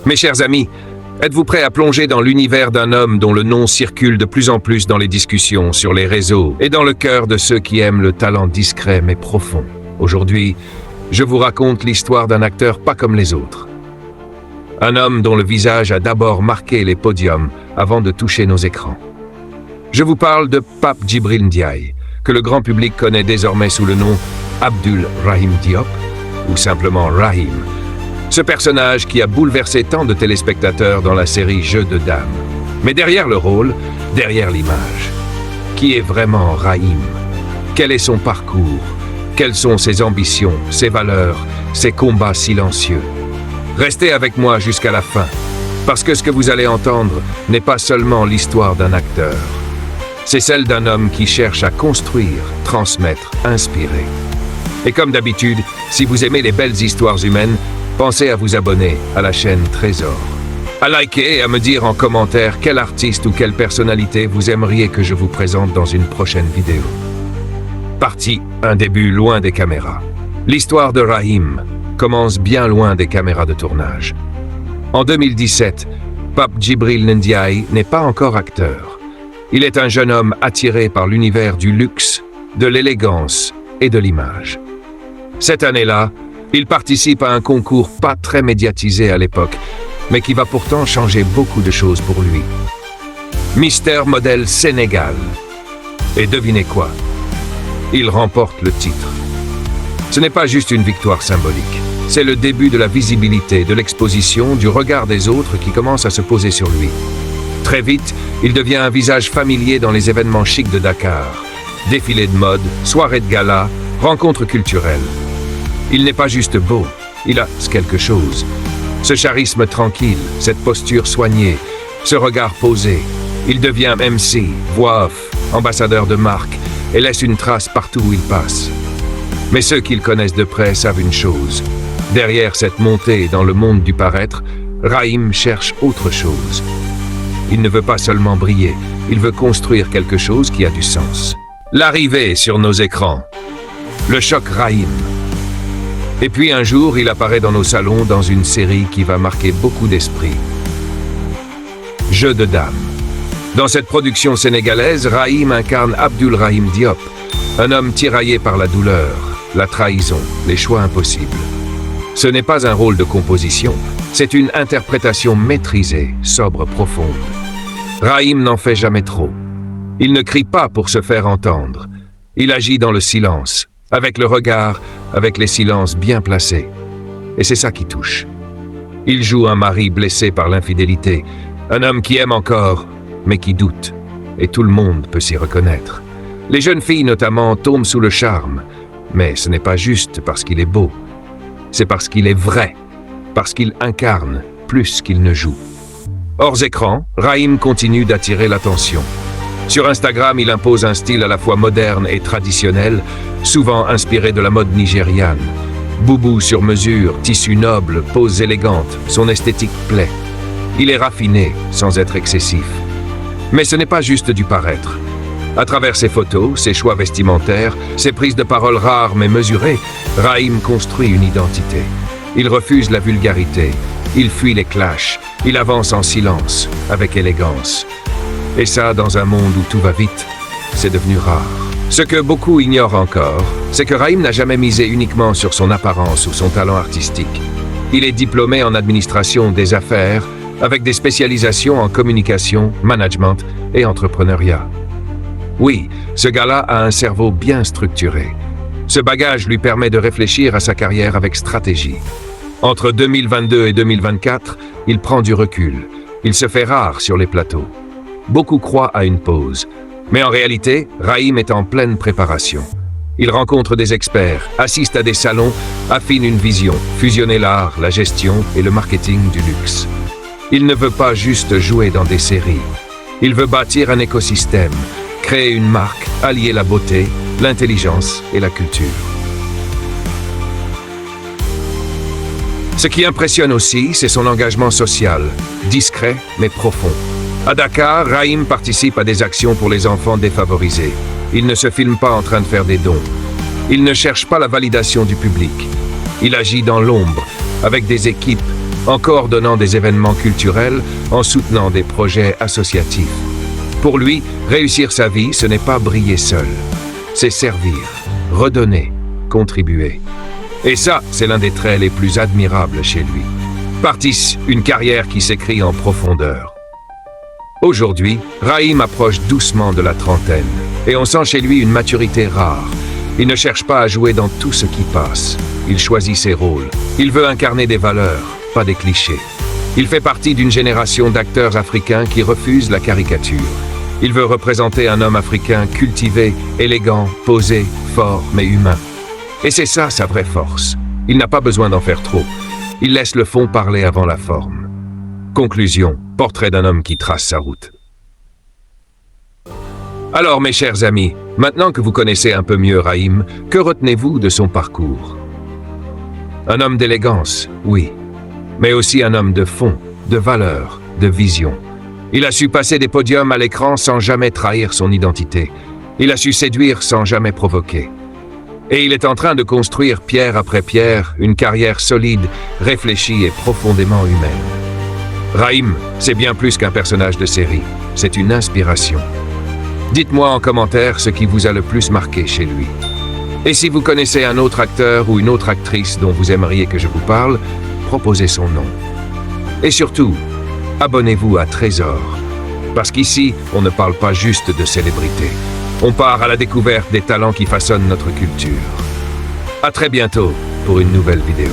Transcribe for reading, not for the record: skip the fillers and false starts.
Mes chers amis, êtes-vous prêts à plonger dans l'univers d'un homme dont le nom circule de plus en plus dans les discussions, sur les réseaux et dans le cœur de ceux qui aiment le talent discret mais profond? Aujourd'hui, je vous raconte l'histoire d'un acteur pas comme les autres. Un homme dont le visage a d'abord marqué les podiums avant de toucher nos écrans. Je vous parle de Pape Djibril Ndiaye, que le grand public connaît désormais sous le nom Abdul Rahim Diop, ou simplement Rahim. Ce personnage qui a bouleversé tant de téléspectateurs dans la série Jeux de dames. Mais derrière le rôle, derrière l'image, qui est vraiment Rahim? Quel est son parcours? Quelles sont ses ambitions, ses valeurs, ses combats silencieux? Restez avec moi jusqu'à la fin, parce que ce que vous allez entendre n'est pas seulement l'histoire d'un acteur. C'est celle d'un homme qui cherche à construire, transmettre, inspirer. Et comme d'habitude, si vous aimez les belles histoires humaines, pensez à vous abonner à la chaîne Trésor, à liker et à me dire en commentaire quel artiste ou quelle personnalité vous aimeriez que je vous présente dans une prochaine vidéo. Partie 1, début loin des caméras. L'histoire de Rahim commence bien loin des caméras de tournage. En 2017, Pape Djibril Ndiaye n'est pas encore acteur. Il est un jeune homme attiré par l'univers du luxe, de l'élégance et de l'image. Cette année-là, il participe à un concours pas très médiatisé à l'époque, mais qui va pourtant changer beaucoup de choses pour lui. Mister Modèle Sénégal. Et devinez quoi? Il remporte le titre. Ce n'est pas juste une victoire symbolique. C'est le début de la visibilité, de l'exposition, du regard des autres qui commence à se poser sur lui. Très vite, il devient un visage familier dans les événements chics de Dakar. Défilés de mode, soirées de gala, rencontres culturelles. Il n'est pas juste beau, il a quelque chose. Ce charisme tranquille, cette posture soignée, ce regard posé. Il devient MC, voix off, ambassadeur de marque et laisse une trace partout où il passe. Mais ceux qui le connaissent de près savent une chose. Derrière cette montée dans le monde du paraître, Rahim cherche autre chose. Il ne veut pas seulement briller, il veut construire quelque chose qui a du sens. L'arrivée sur nos écrans. Le choc Rahim. Et puis un jour, il apparaît dans nos salons dans une série qui va marquer beaucoup d'esprits. Jeux de dames. Dans cette production sénégalaise, Rahim incarne Abdul Rahim Diop, un homme tiraillé par la douleur, la trahison, les choix impossibles. Ce n'est pas un rôle de composition, c'est une interprétation maîtrisée, sobre, profonde. Rahim n'en fait jamais trop. Il ne crie pas pour se faire entendre. Il agit dans le silence, avec le regard, avec les silences bien placés. Et c'est ça qui touche. Il joue un mari blessé par l'infidélité, un homme qui aime encore, mais qui doute. Et tout le monde peut s'y reconnaître. Les jeunes filles notamment tombent sous le charme. Mais ce n'est pas juste parce qu'il est beau. C'est parce qu'il est vrai, parce qu'il incarne plus qu'il ne joue. Hors écran, Rahim continue d'attirer l'attention. Sur Instagram, il impose un style à la fois moderne et traditionnel, souvent inspiré de la mode nigériane. Boubou sur mesure, tissu noble, pose élégante, son esthétique plaît. Il est raffiné, sans être excessif. Mais ce n'est pas juste du paraître. À travers ses photos, ses choix vestimentaires, ses prises de parole rares mais mesurées, Rahim construit une identité. Il refuse la vulgarité, il fuit les clashs, il avance en silence, avec élégance. Et ça, dans un monde où tout va vite, c'est devenu rare. Ce que beaucoup ignorent encore, c'est que Rahim n'a jamais misé uniquement sur son apparence ou son talent artistique. Il est diplômé en administration des affaires, avec des spécialisations en communication, management et entrepreneuriat. Oui, ce gars-là a un cerveau bien structuré. Ce bagage lui permet de réfléchir à sa carrière avec stratégie. Entre 2022 et 2024, il prend du recul. Il se fait rare sur les plateaux. Beaucoup croient à une pause. Mais en réalité, Rahim est en pleine préparation. Il rencontre des experts, assiste à des salons, affine une vision, fusionner l'art, la gestion et le marketing du luxe. Il ne veut pas juste jouer dans des séries. Il veut bâtir un écosystème, créer une marque, allier la beauté, l'intelligence et la culture. Ce qui impressionne aussi, c'est son engagement social, discret mais profond. À Dakar, Rahim participe à des actions pour les enfants défavorisés. Il ne se filme pas en train de faire des dons. Il ne cherche pas la validation du public. Il agit dans l'ombre, avec des équipes, en coordonnant des événements culturels, en soutenant des projets associatifs. Pour lui, réussir sa vie, ce n'est pas briller seul. C'est servir, redonner, contribuer. Et ça, c'est l'un des traits les plus admirables chez lui. Partis, une carrière qui s'écrit en profondeur. Aujourd'hui, Raïm approche doucement de la trentaine, et on sent chez lui une maturité rare. Il ne cherche pas à jouer dans tout ce qui passe. Il choisit ses rôles. Il veut incarner des valeurs, pas des clichés. Il fait partie d'une génération d'acteurs africains qui refusent la caricature. Il veut représenter un homme africain cultivé, élégant, posé, fort, mais humain. Et c'est ça sa vraie force. Il n'a pas besoin d'en faire trop. Il laisse le fond parler avant la forme. Conclusion, portrait d'un homme qui trace sa route. Alors mes chers amis, maintenant que vous connaissez un peu mieux Raïm, que retenez-vous de son parcours? Un homme d'élégance, oui, mais aussi un homme de fond, de valeur, de vision. Il a su passer des podiums à l'écran sans jamais trahir son identité. Il a su séduire sans jamais provoquer. Et il est en train de construire pierre après pierre une carrière solide, réfléchie et profondément humaine. Raïm, c'est bien plus qu'un personnage de série, c'est une inspiration. Dites-moi en commentaire ce qui vous a le plus marqué chez lui. Et si vous connaissez un autre acteur ou une autre actrice dont vous aimeriez que je vous parle, proposez son nom. Et surtout, abonnez-vous à Trésor, parce qu'ici, on ne parle pas juste de célébrités. On part à la découverte des talents qui façonnent notre culture. À très bientôt pour une nouvelle vidéo.